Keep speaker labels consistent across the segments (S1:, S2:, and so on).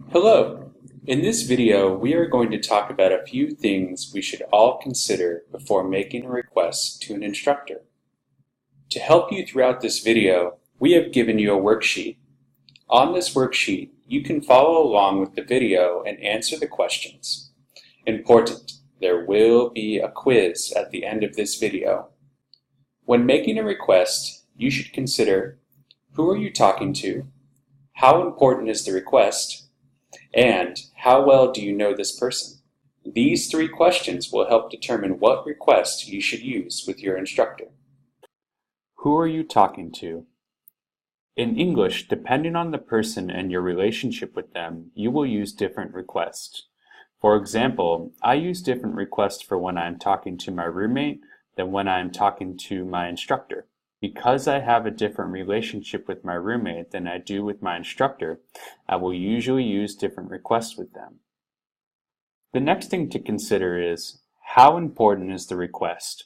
S1: Hello! In this video, we are going to talk about a few things we should all consider before making a request to an instructor. To help you throughout this video, we have given you a worksheet. On this worksheet, you can follow along with the video and answer the questions. Important, there will be a quiz at the end of this video. When making a request, you should consider: who are you talking to? How important is the request? And how well do you know this person? These three questions will help determine what request you should use with your instructor. Who are you talking to? In English, depending on the person and your relationship with them, you will use different requests. For example, I use different requests for when I am talking to my roommate than when I am talking to my instructor. Because I have a different relationship with my roommate than I do with my instructor, I will usually use different requests with them. The next thing to consider is, how important is the request?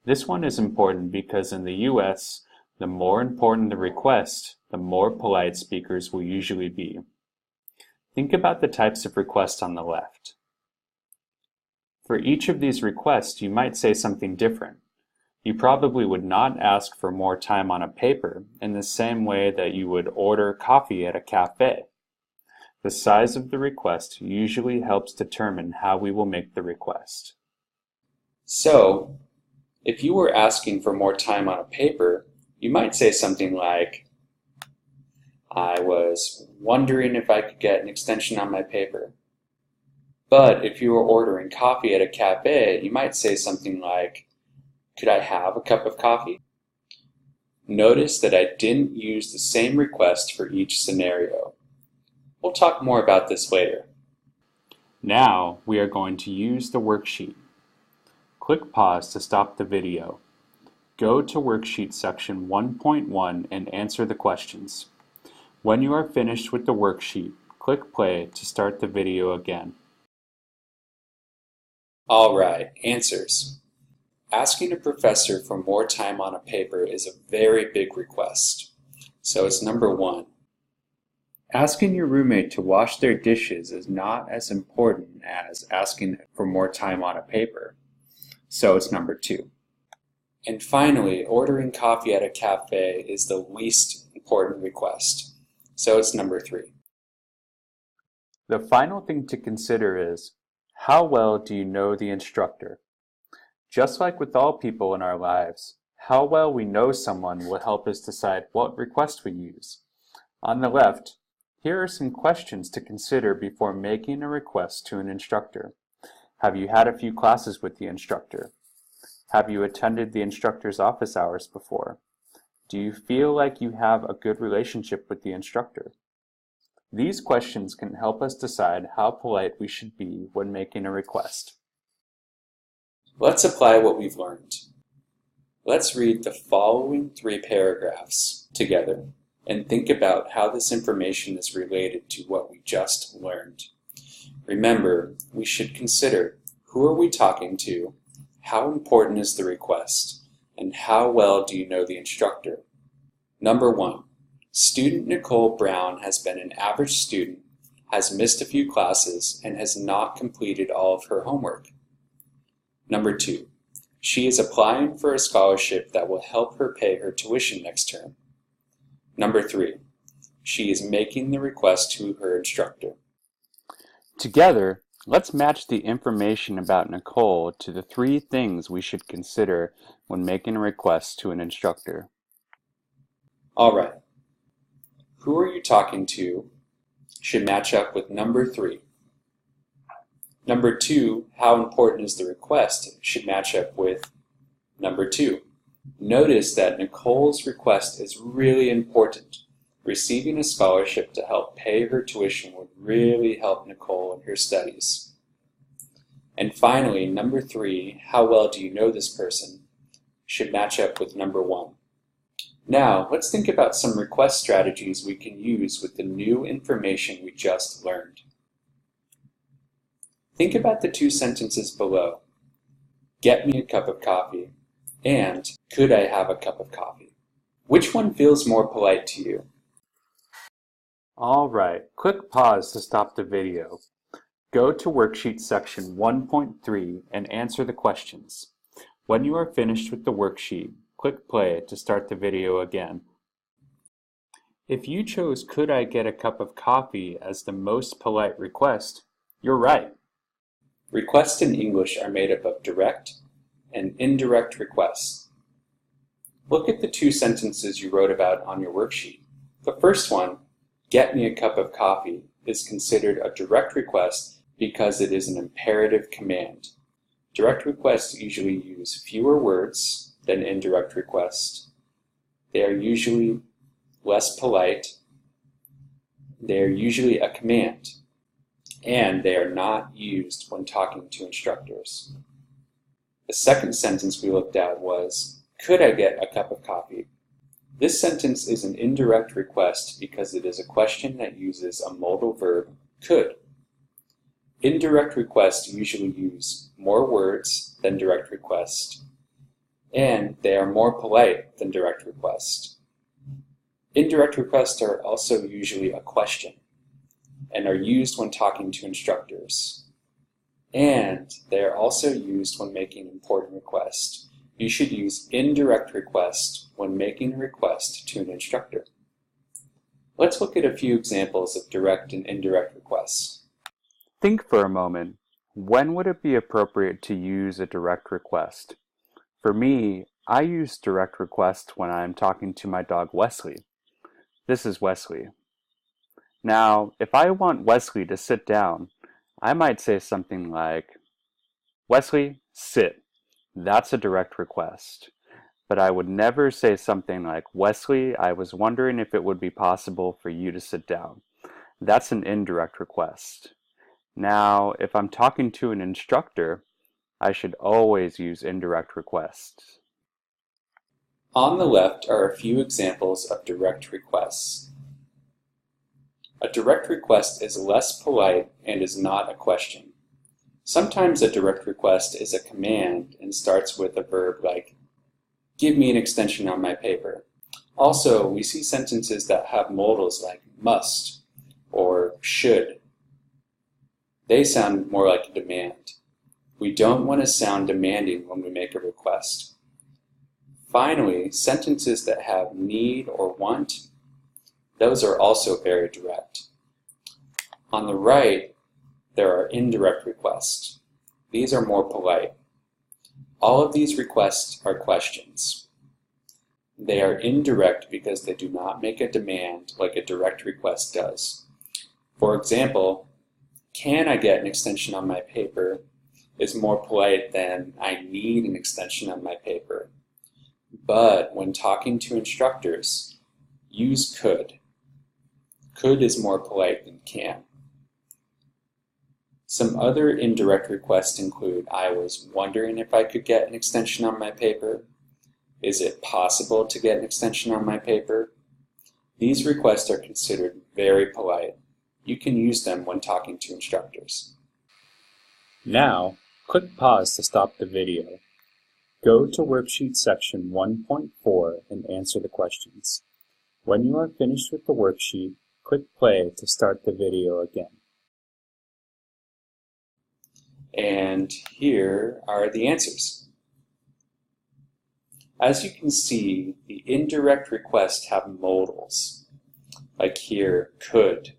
S1: This one is important because in the US, the more important the request, the more polite speakers will usually be. Think about the types of requests on the left. For each of these requests, you might say something different. You probably would not ask for more time on a paper in the same way that you would order coffee at a cafe. The size of the request usually helps determine how we will make the request. So, if you were asking for more time on a paper, you might say something like, I was wondering if I could get an extension on my paper. But if you were ordering coffee at a cafe, you might say something like, could I have a cup of coffee? Notice that I didn't use the same request for each scenario. We'll talk more about this later. Now we are going to use the worksheet. Click pause to stop the video. Go to worksheet section 1.1 and answer the questions. When you are finished with the worksheet, click play to start the video again. All right, answers. Asking a professor for more time on a paper is a very big request, so it's number 1. Asking your roommate to wash their dishes is not as important as asking for more time on a paper, so it's number 2. And finally, ordering coffee at a cafe is the least important request, so it's number 3. The final thing to consider is, how well do you know the instructor? Just like with all people in our lives, how well we know someone will help us decide what request we use. On the left, here are some questions to consider before making a request to an instructor. Have you had a few classes with the instructor? Have you attended the instructor's office hours before? Do you feel like you have a good relationship with the instructor? These questions can help us decide how polite we should be when making a request. Let's apply what we've learned. Let's read the following 3 paragraphs together and think about how this information is related to what we just learned. Remember, we should consider: who are we talking to, how important is the request, and how well do you know the instructor. Number 1. Student Nicole Brown has been an average student, has missed a few classes, and has not completed all of her homework. Number 2, she is applying for a scholarship that will help her pay her tuition next term. Number 3, she is making the request to her instructor. Together, let's match the information about Nicole to the 3 things we should consider when making a request to an instructor. All right, who are you talking to should match up with number 3. Number 2, how important is the request, should match up with number 2. Notice that Nicole's request is really important. Receiving a scholarship to help pay her tuition would really help Nicole in her studies. And finally, number 3, how well do you know this person, should match up with number 1. Now, let's think about some request strategies we can use with the new information we just learned. Think about the 2 sentences below. Get me a cup of coffee, and could I have a cup of coffee? Which one feels more polite to you? Alright, quick pause to stop the video. Go to worksheet section 1.3 and answer the questions. When you are finished with the worksheet, click play to start the video again. If you chose "Could I get a cup of coffee" as the most polite request, you're right. Requests in English are made up of direct and indirect requests. Look at the two sentences you wrote about on your worksheet. The first one, "Get me a cup of coffee," is considered a direct request because it is an imperative command. Direct requests usually use fewer words than indirect requests. They are usually less polite. They are usually a command, and they are not used when talking to instructors. The second sentence we looked at was, "Could I get a cup of coffee?" This sentence is an indirect request because it is a question that uses a modal verb, could. Indirect requests usually use more words than direct requests, and they are more polite than direct requests. Indirect requests are also usually a question and are used when talking to instructors. And they are also used when making important requests. You should use indirect request when making a request to an instructor. Let's look at a few examples of direct and indirect requests. Think for a moment. When would it be appropriate to use a direct request? For me, I use direct request when I'm talking to my dog Wesley. This is Wesley. Now, if I want Wesley to sit down, I might say something like, "Wesley, sit." That's a direct request. But I would never say something like, "Wesley, I was wondering if it would be possible for you to sit down." That's an indirect request. Now, if I'm talking to an instructor, I should always use indirect requests. On the left are a few examples of direct requests. A direct request is less polite and is not a question. Sometimes a direct request is a command and starts with a verb like, "Give me an extension on my paper." Also, we see sentences that have modals like must or should. They sound more like a demand. We don't want to sound demanding when we make a request. Finally, sentences that have need or want, those are also very direct. On the right, there are indirect requests. These are more polite. All of these requests are questions. They are indirect because they do not make a demand like a direct request does. For example, "Can I get an extension on my paper?" is more polite than "I need an extension on my paper." But when talking to instructors, use could. Could is more polite than can. Some other indirect requests include, "I was wondering if I could get an extension on my paper." "Is it possible to get an extension on my paper?" These requests are considered very polite. You can use them when talking to instructors. Now, click pause to stop the video. Go to worksheet section 1.4 and answer the questions. When you are finished with the worksheet, click play to start the video again. And here are the answers. As you can see, the indirect requests have modals, like here, could,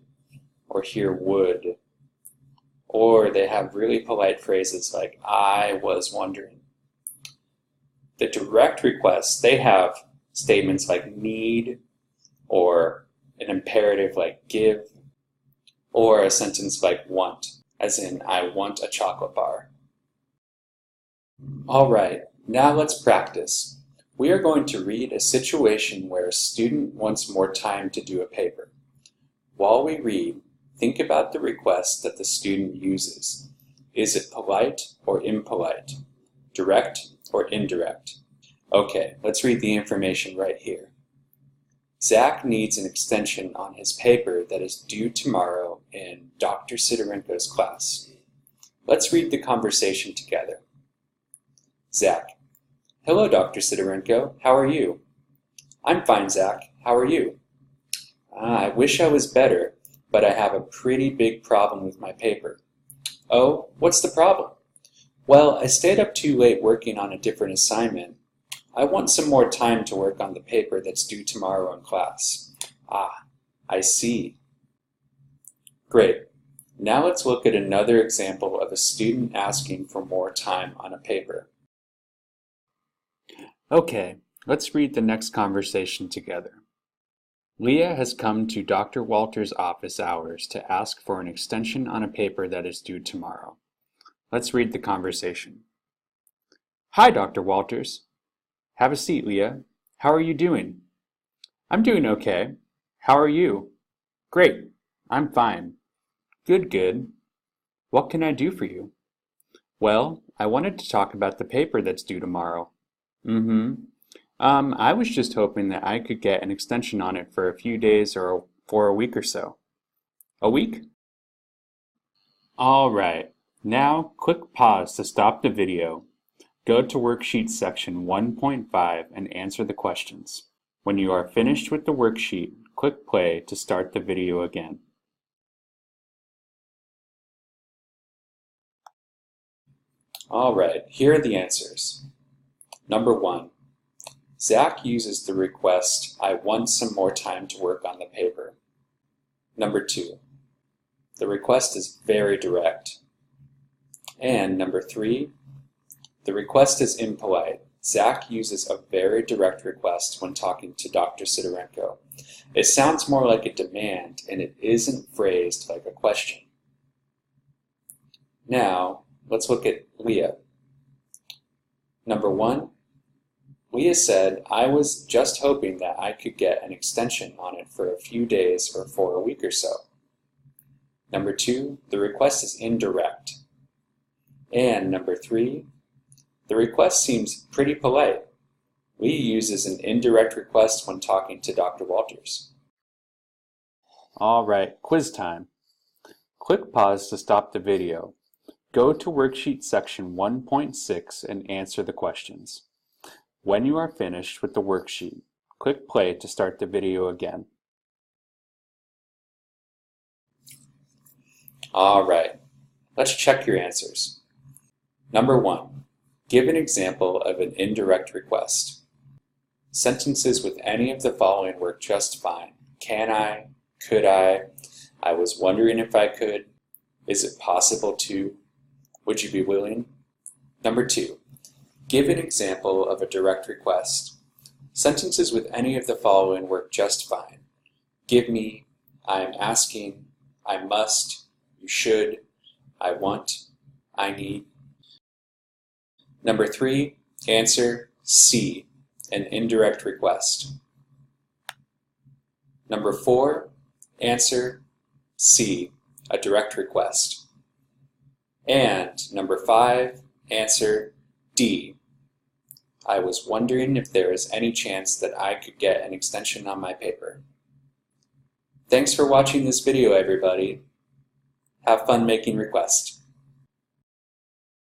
S1: or here, would, or they have really polite phrases like, "I was wondering." The direct requests, they have statements like need, or an imperative like give, or a sentence like want, as in, "I want a chocolate bar." All right, now let's practice. We are going to read a situation where a student wants more time to do a paper. While we read, think about the request that the student uses. Is it polite or impolite? Direct or indirect? Okay, let's read the information right here. Zach needs an extension on his paper that is due tomorrow in Dr. Sidorenko's class. Let's read the conversation together. Zach: "Hello, Dr. Sidorenko. How are you?" "I'm fine, Zach. How are you?" "I wish I was better. but I have a pretty big problem with my paper. Oh, what's the problem? Well, I stayed up too late working on a different assignment. I want some more time to work on the paper that's due tomorrow in class. Ah, I see. Great. Now let's look at another example of a student asking for more time on a paper. Okay, let's read the next conversation together. Leah has come to Dr. Walters' office hours to ask for an extension on a paper that is due tomorrow. Let's read the conversation. Hi, Dr. Walters. Have a seat, Leah. How are you doing? I'm doing okay. How are you? Great. I'm fine. Good, good. What can I do for you? Well, I wanted to talk about the paper that's due tomorrow. I was just hoping that I could get an extension on it for a few days or for a week or so. A week? All right. Now, click pause to stop the video. Go to worksheet section 1.5 and answer the questions. When you are finished with the worksheet, click play to start the video again. All right, here are the answers. Number 1. Zach uses the request, I want some more time to work on the paper. Number 2. The request is very direct. And number 3. The request is impolite. Zach uses a very direct request when talking to Dr. Sidorenko. It sounds more like a demand, and it isn't phrased like a question. Now, let's look at Leah. Number 1, Leah said, I was just hoping that I could get an extension on it for a few days or for a week or so. Number 2, the request is indirect. And number 3, the request seems pretty polite. Leah uses an indirect request when talking to Dr. Walters. All right, quiz time. Click pause to stop the video. Go to worksheet section 1.6 and answer the questions. When you are finished with the worksheet, click play to start the video again. All right, let's check your answers. Number 1, give an example of an indirect request. Sentences with any of the following work just fine. Can I? Could I? I was wondering if I could. Is it possible to? Would you be willing? Number 2, give an example of a direct request. Sentences with any of the following work just fine. Give me, I am asking, I must, you should, I want, I need. Number 3, answer C, an indirect request. Number 4, answer C, a direct request. And number 5, answer D. I was wondering if there is any chance that I could get an extension on my paper. Thanks for watching this video, everybody. Have fun making requests.